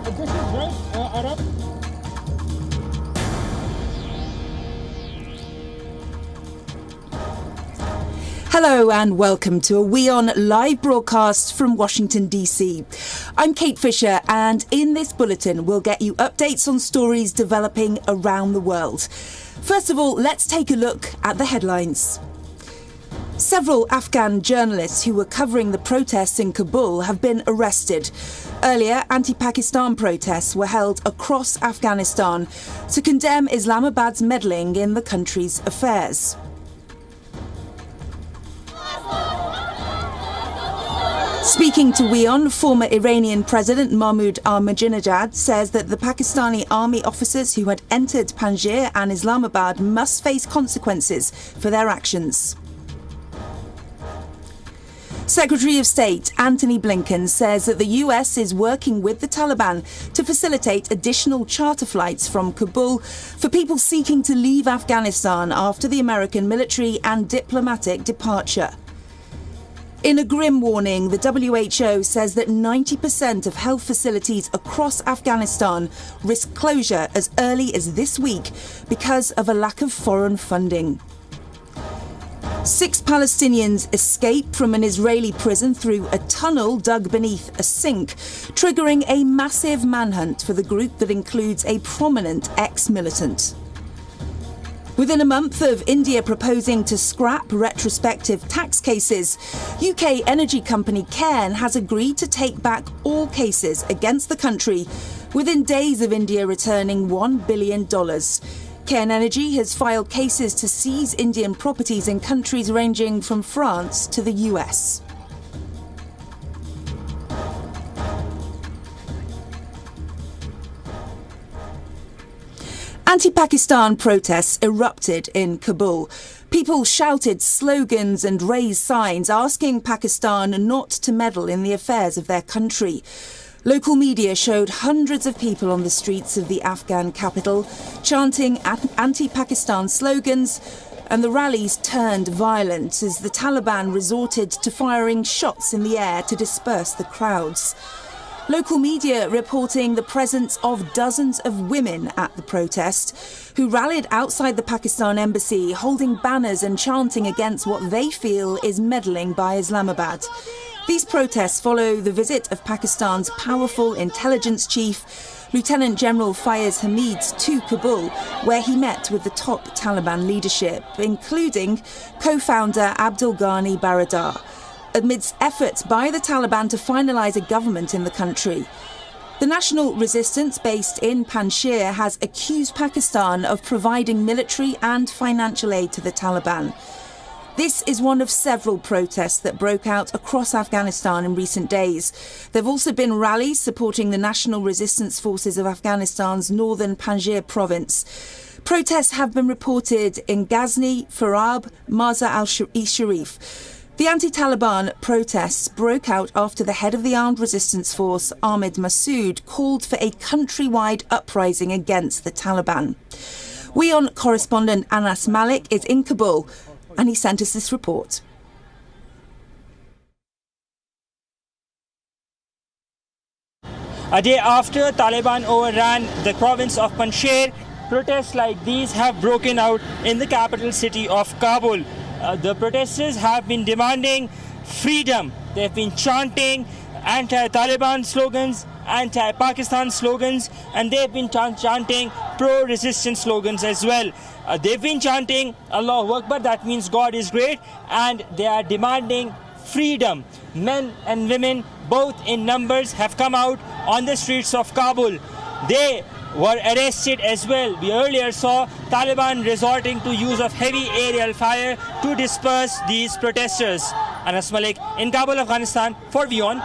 This is right, Arab. Hello and welcome to a WION Live Broadcast from Washington, D.C. I'm Kate Fisher, and in this bulletin we'll get you updates on stories developing around the world. First of all, let's take a look at the headlines. Several Afghan journalists who were covering the protests in Kabul have been arrested. Earlier, anti-Pakistan protests were held across Afghanistan to condemn Islamabad's meddling in the country's affairs. Speaking to WION, former Iranian President Mahmoud Ahmadinejad says that the Pakistani army officers who had entered Panjshir and Islamabad must face consequences for their actions. Secretary of State Antony Blinken says that the US is working with the Taliban to facilitate additional charter flights from Kabul for people seeking to leave Afghanistan after the American military and diplomatic departure. In a grim warning, the WHO says that 90% of health facilities across Afghanistan risk closure as early as this week because of a lack of foreign funding. 6 Palestinians escaped from an Israeli prison through a tunnel dug beneath a sink, triggering a massive manhunt for the group that includes a prominent ex-militant. Within a month of India proposing to scrap retrospective tax cases, UK energy company Cairn has agreed to take back all cases against the country within days of India returning $1 billion. Cairn Energy has filed cases to seize Indian properties in countries ranging from France to the US. Anti-Pakistan protests erupted in Kabul. People shouted slogans and raised signs asking Pakistan not to meddle in the affairs of their country. Local media showed hundreds of people on the streets of the Afghan capital chanting anti-Pakistan slogans, and the rallies turned violent as the Taliban resorted to firing shots in the air to disperse the crowds. Local media reporting the presence of dozens of women at the protest who rallied outside the Pakistan embassy holding banners and chanting against what they feel is meddling by Islamabad. These protests follow the visit of Pakistan's powerful intelligence chief, Lieutenant General Faiz Hamid, to Kabul, where he met with the top Taliban leadership, including co-founder Abdul Ghani Baradar, amidst efforts by the Taliban to finalise a government in the country. The national resistance based in Panjshir has accused Pakistan of providing military and financial aid to the Taliban. This is one of several protests that broke out across Afghanistan in recent days. There have also been rallies supporting the National Resistance Forces of Afghanistan's northern Panjshir province. Protests have been reported in Ghazni, Farab, Mazar-e-Sharif. The anti-Taliban protests broke out after the head of the armed resistance force, Ahmed Massoud, called for a countrywide uprising against the Taliban. WION correspondent Anas Malik is in Kabul, and he sent us this report. A day after Taliban overran the province of Panjshir, protests like these have broken out in the capital city of Kabul. The protesters have been demanding freedom. They've been chanting anti-Taliban slogans, anti-Pakistan slogans, and they've been chanting pro-resistance slogans as well. They've been chanting Allahu Akbar, that means God is great, and they are demanding freedom. Men and women, both in numbers, have come out on the streets of Kabul. They were arrested as well. We earlier saw Taliban resorting to use of heavy aerial fire to disperse these protesters. Anas Malik in Kabul, Afghanistan for WION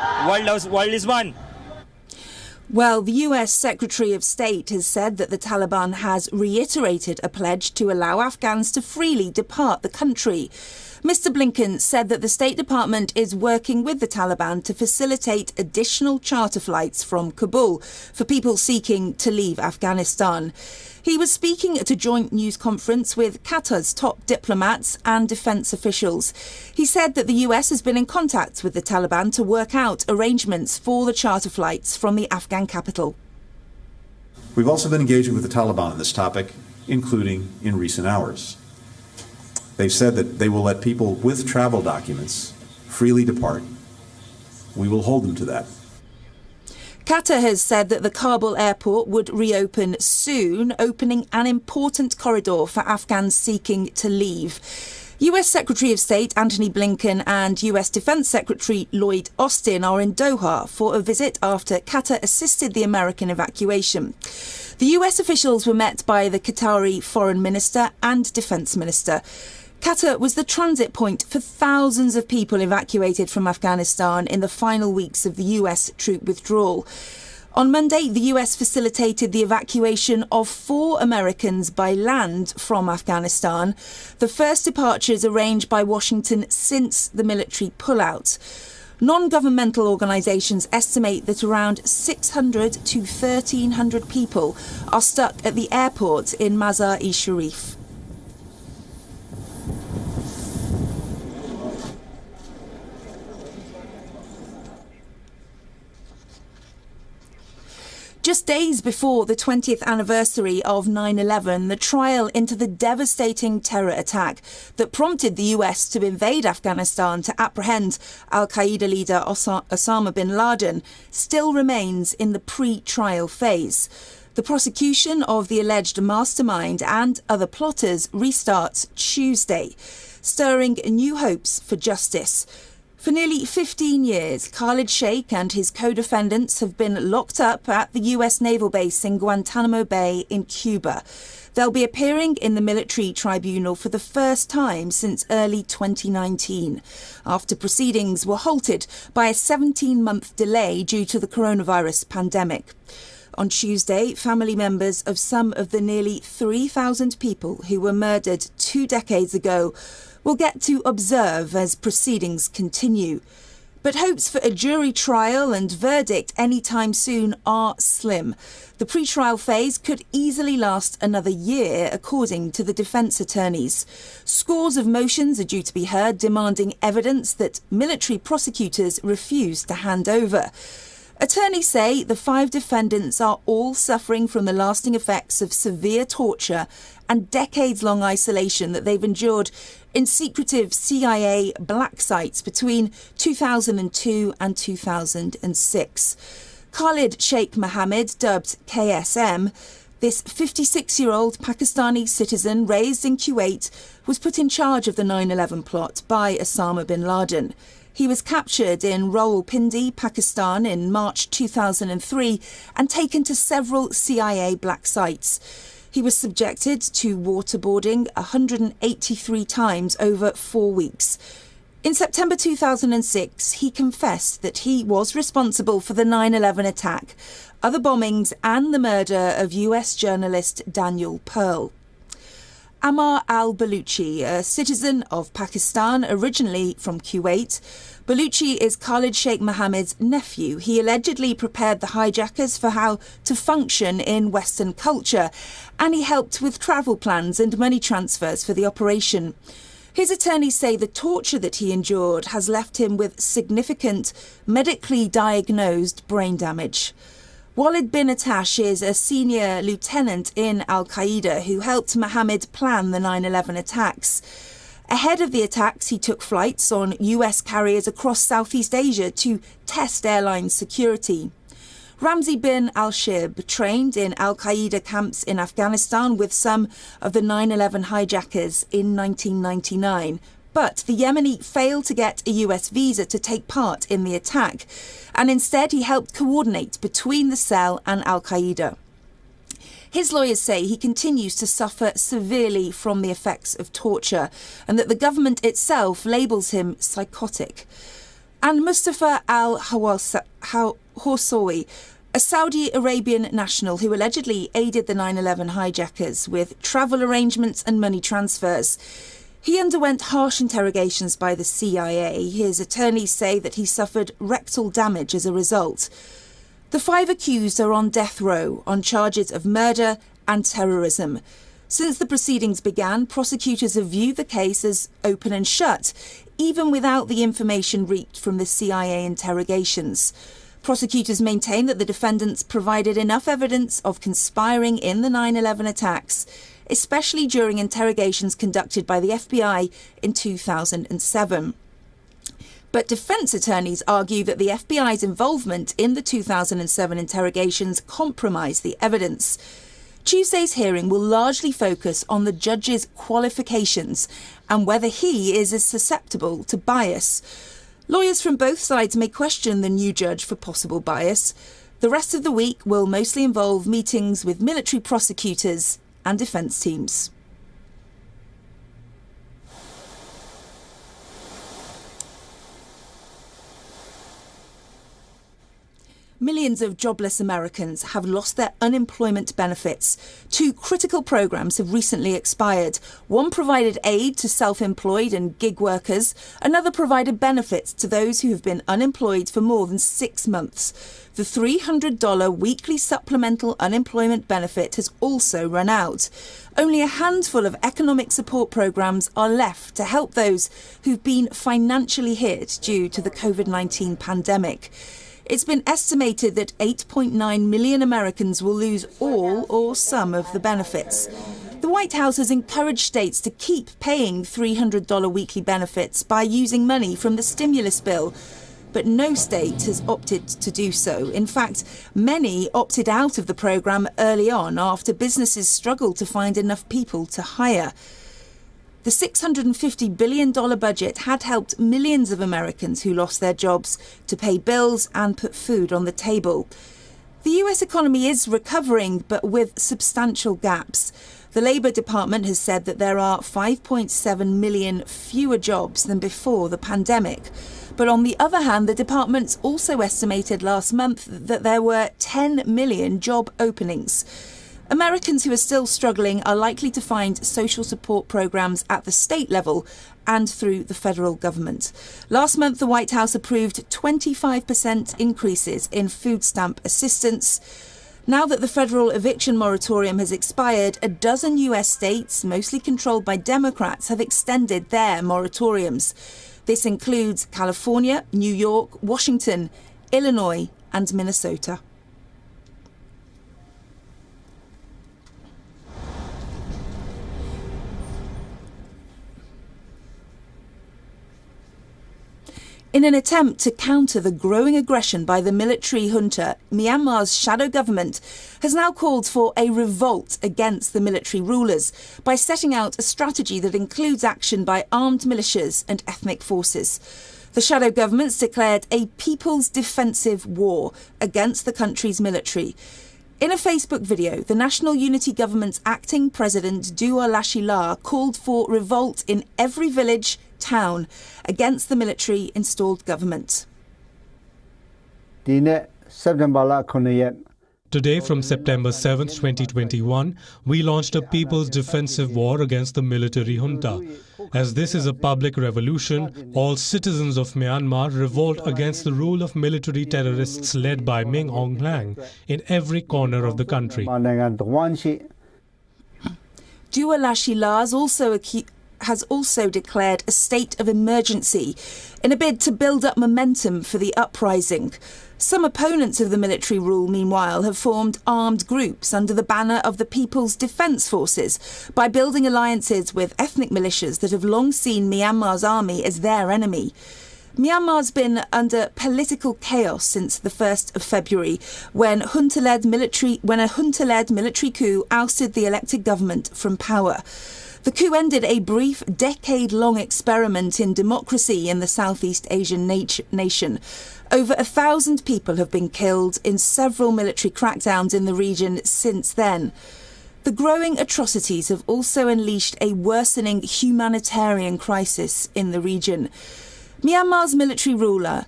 World is One. Well, the US Secretary of State has said that the Taliban has reiterated a pledge to allow Afghans to freely depart the country. Mr. Blinken said that the State Department is working with the Taliban to facilitate additional charter flights from Kabul for people seeking to leave Afghanistan. He was speaking at a joint news conference with Qatar's top diplomats and defence officials. He said that the US has been in contact with the Taliban to work out arrangements for the charter flights from the Afghan capital. We've also been engaging with the Taliban on this topic, including in recent hours. They've said that they will let people with travel documents freely depart. We will hold them to that. Qatar has said that the Kabul airport would reopen soon, opening an important corridor for Afghans seeking to leave. US Secretary of State Antony Blinken and US Defense Secretary Lloyd Austin are in Doha for a visit after Qatar assisted the American evacuation. The US officials were met by the Qatari Foreign Minister and Defense Minister. Qatar was the transit point for thousands of people evacuated from Afghanistan in the final weeks of the US troop withdrawal. On Monday, the US facilitated the evacuation of 4 Americans by land from Afghanistan, the first departures arranged by Washington since the military pullout. Non-governmental organisations estimate that around 600 to 1,300 people are stuck at the airport in Mazar-e-Sharif. Just days before the 20th anniversary of 9/11, the trial into the devastating terror attack that prompted the US to invade Afghanistan to apprehend al-Qaeda leader Osama bin Laden still remains in the pre-trial phase. The prosecution of the alleged mastermind and other plotters restarts Tuesday, stirring new hopes for justice. For nearly 15 years, Khalid Sheikh and his co-defendants have been locked up at the US naval base in Guantanamo Bay in Cuba. They'll be appearing in the military tribunal for the first time since early 2019, after proceedings were halted by a 17-month delay due to the coronavirus pandemic. On Tuesday, family members of some of the nearly 3,000 people who were murdered 2 decades ago will get to observe as proceedings continue. But hopes for a jury trial and verdict anytime soon are slim. The pre-trial phase could easily last another year, according to the defence attorneys. Scores of motions are due to be heard demanding evidence that military prosecutors refuse to hand over. Attorneys say the 5 defendants are all suffering from the lasting effects of severe torture and decades-long isolation that they've endured in secretive CIA black sites between 2002 and 2006. Khalid Sheikh Mohammed, dubbed KSM, this 56-year-old Pakistani citizen raised in Kuwait, was put in charge of the 9/11 plot by Osama bin Laden. He was captured in Rawalpindi, Pakistan in March 2003 and taken to several CIA black sites. He was subjected to waterboarding 183 times over 4 weeks. In September 2006, he confessed that he was responsible for the 9/11 attack, other bombings and the murder of US journalist Daniel Pearl. Ammar al-Baluchi, a citizen of Pakistan, originally from Kuwait. Baluchi is Khalid Sheikh Mohammed's nephew. He allegedly prepared the hijackers for how to function in Western culture, and he helped with travel plans and money transfers for the operation. His attorneys say the torture that he endured has left him with significant medically diagnosed brain damage. Walid bin Attash is a senior lieutenant in al-Qaeda who helped Mohammed plan the 9/11 attacks. Ahead of the attacks, he took flights on US carriers across Southeast Asia to test airline security. Ramzi bin al-Shib trained in al-Qaeda camps in Afghanistan with some of the 9/11 hijackers in 1999. But the Yemeni failed to get a US visa to take part in the attack, and instead he helped coordinate between the cell and al-Qaeda. His lawyers say he continues to suffer severely from the effects of torture and that the government itself labels him psychotic. And Mustafa al-Hawsawi, a Saudi Arabian national who allegedly aided the 9/11 hijackers with travel arrangements and money transfers. He underwent harsh interrogations by the CIA. His attorneys say that he suffered rectal damage as a result. The 5 accused are on death row on charges of murder and terrorism. Since the proceedings began, prosecutors have viewed the case as open and shut, even without the information reaped from the CIA interrogations. Prosecutors maintain that the defendants provided enough evidence of conspiring in the 9/11 attacks, especially during interrogations conducted by the FBI in 2007. But defence attorneys argue that the FBI's involvement in the 2007 interrogations compromised the evidence. Tuesday's hearing will largely focus on the judge's qualifications and whether he is as susceptible to bias. Lawyers from both sides may question the new judge for possible bias. The rest of the week will mostly involve meetings with military prosecutors and defence teams. Millions of jobless Americans have lost their unemployment benefits. 2 critical programs have recently expired. One provided aid to self-employed and gig workers. Another provided benefits to those who have been unemployed for more than 6 months. The $300 weekly supplemental unemployment benefit has also run out. Only a handful of economic support programs are left to help those who've been financially hit due to the COVID-19 pandemic. It's been estimated that 8.9 million Americans will lose all or some of the benefits. The White House has encouraged states to keep paying $300 weekly benefits by using money from the stimulus bill, but no state has opted to do so. In fact, many opted out of the program early on after businesses struggled to find enough people to hire. The $650 billion budget had helped millions of Americans who lost their jobs to pay bills and put food on the table. The US economy is recovering, but with substantial gaps. The Labour Department has said that there are 5.7 million fewer jobs than before the pandemic. But on the other hand, the department's also estimated last month that there were 10 million job openings. Americans who are still struggling are likely to find social support programs at the state level and through the federal government. Last month, the White House approved 25% increases in food stamp assistance. Now that the federal eviction moratorium has expired, a dozen US states, mostly controlled by Democrats, have extended their moratoriums. This includes California, New York, Washington, Illinois, and Minnesota. In an attempt to counter the growing aggression by the military junta, Myanmar's shadow government has now called for a revolt against the military rulers by setting out a strategy that includes action by armed militias and ethnic forces. The shadow government's declared a people's defensive war against the country's military. In a Facebook video, the National Unity Government's acting president, Dua Lashila, called for revolt in every village, town, against the military-installed government. Today, from September 7th, 2021, we launched a people's defensive war against the military junta. As this is a public revolution, all citizens of Myanmar revolt against the rule of military terrorists led by Min Aung Hlaing in every corner of the country. Dua Lashila has also declared a state of emergency in a bid to build up momentum for the uprising. Some opponents of the military rule, meanwhile, have formed armed groups under the banner of the People's Defence Forces by building alliances with ethnic militias that have long seen Myanmar's army as their enemy. Myanmar's been under political chaos since the 1st of February, when a junta-led military coup ousted the elected government from power. The coup ended a brief, decade-long experiment in democracy in the Southeast Asian nation. Over 1,000 people have been killed in several military crackdowns in the region since then. The growing atrocities have also unleashed a worsening humanitarian crisis in the region. Myanmar's military ruler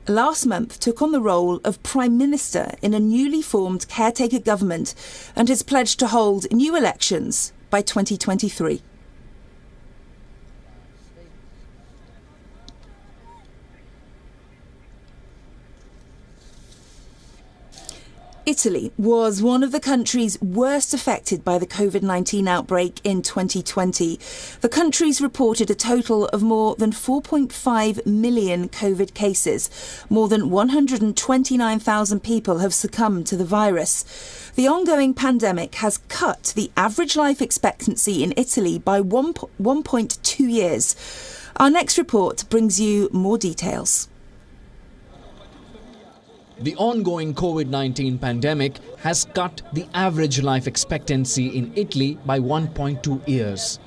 last month took on the role of Prime Minister in a newly formed caretaker government and has pledged to hold new elections by 2023. Italy was one of the countries worst affected by the COVID-19 outbreak in 2020. The country's reported a total of more than 4.5 million COVID cases. More than 129,000 people have succumbed to the virus. The ongoing pandemic has cut the average life expectancy in Italy by 1.2 years. Our next report brings you more details. The ongoing COVID-19 pandemic has cut the average life expectancy in Italy by 1.2 years.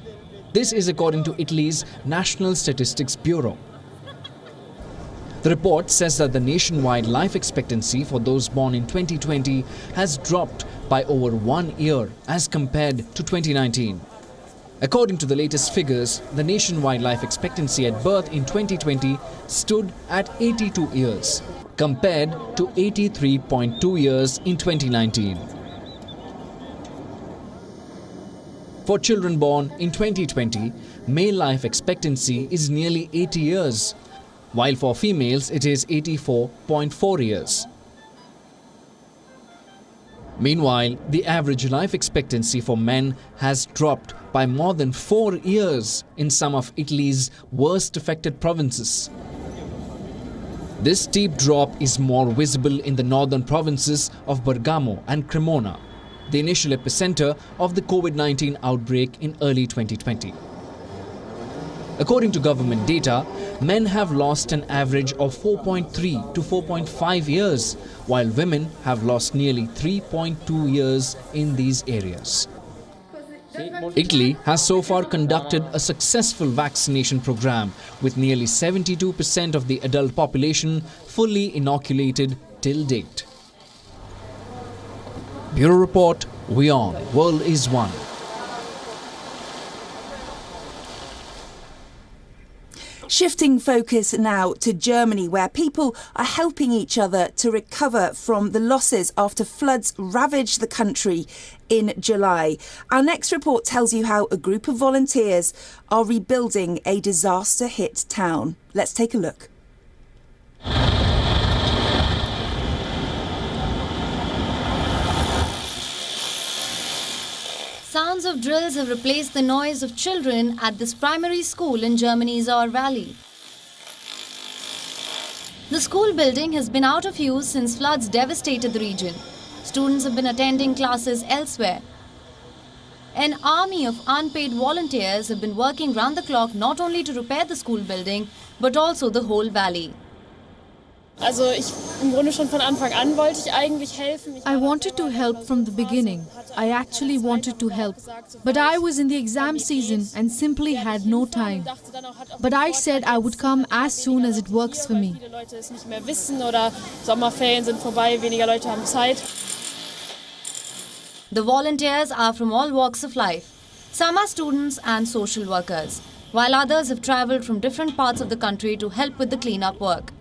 This is according to Italy's National Statistics Bureau. The report says that the nationwide life expectancy for those born in 2020 has dropped by over 1 year as compared to 2019. According to the latest figures, the nationwide life expectancy at birth in 2020 stood at 82 years, compared to 83.2 years in 2019. For children born in 2020, male life expectancy is nearly 80 years, while for females it is 84.4 years. Meanwhile, the average life expectancy for men has dropped by more than 4 years in some of Italy's worst affected provinces. This steep drop is more visible in the northern provinces of Bergamo and Cremona, the initial epicenter of the COVID-19 outbreak in early 2020. According to government data, men have lost an average of 4.3 to 4.5 years, while women have lost nearly 3.2 years in these areas. Italy has so far conducted a successful vaccination program with nearly 72% of the adult population fully inoculated till date. Bureau Report, WION World is One. Shifting focus now to Germany, where people are helping each other to recover from the losses after floods ravaged the country in July. Our next report tells you how a group of volunteers are rebuilding a disaster-hit town. Let's take a look. Sounds of drills have replaced the noise of children at this primary school in Germany's Ruhr Valley. The school building has been out of use since floods devastated the region. Students have been attending classes elsewhere. An army of unpaid volunteers have been working round the clock not only to repair the school building, but also the whole valley. I wanted to help from the beginning. I actually wanted to help. But I was in the exam season and simply had no time. But I said I would come as soon as it works for me. The volunteers are from all walks of life. Some are students and social workers, while others have travelled from different parts of the country to help with the clean-up work.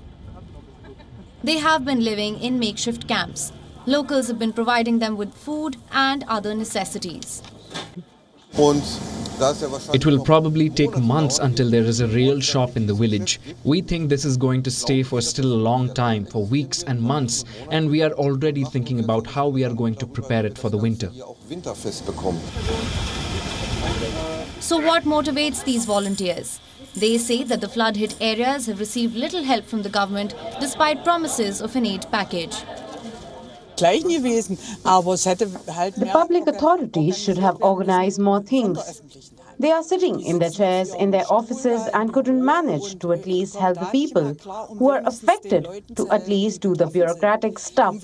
They have been living in makeshift camps. Locals have been providing them with food and other necessities. It will probably take months until there is a real shop in the village. We think this is going to stay for still a long time, for weeks and months, and we are already thinking about how we are going to prepare it for the winter. So what motivates these volunteers? They say that the flood-hit areas have received little help from the government despite promises of an aid package. The public authorities should have organized more things. They are sitting in their chairs in their offices and couldn't manage to at least help the people who are affected to at least do the bureaucratic stuff.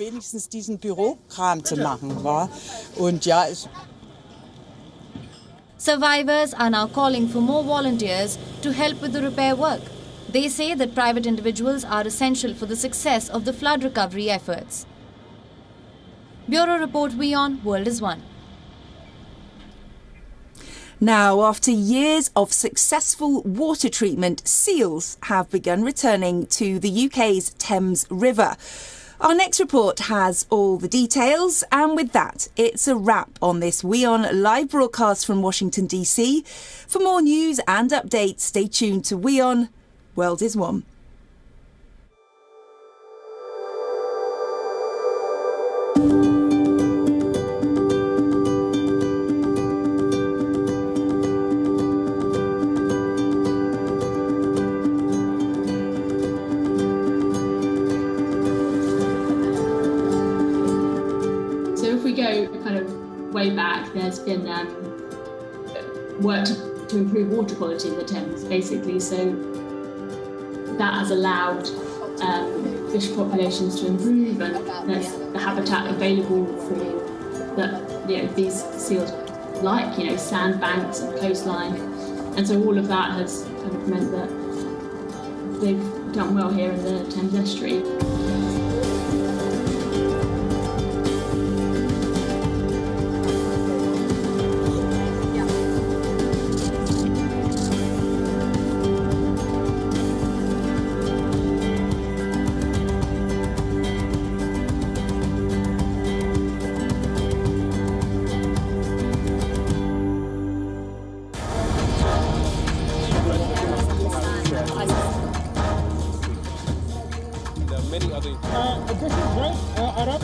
Survivors are now calling for more volunteers to help with the repair work. They say that private individuals are essential for the success of the flood recovery efforts. Bureau Report, WION World is One. Now, after years of successful water treatment, seals have begun returning to the UK's Thames River. Our next report has all the details, and with that, it's a wrap on this WION live broadcast from Washington, DC. For more news and updates, stay tuned to WION World is One. way back, there's been work to improve water quality in the Thames, basically. So that has allowed fish populations to improve, and there's the habitat available for these seals, like sandbanks and coastline, and so all of that has kind of meant that they've done well here in the Thames estuary. This is right, Arab.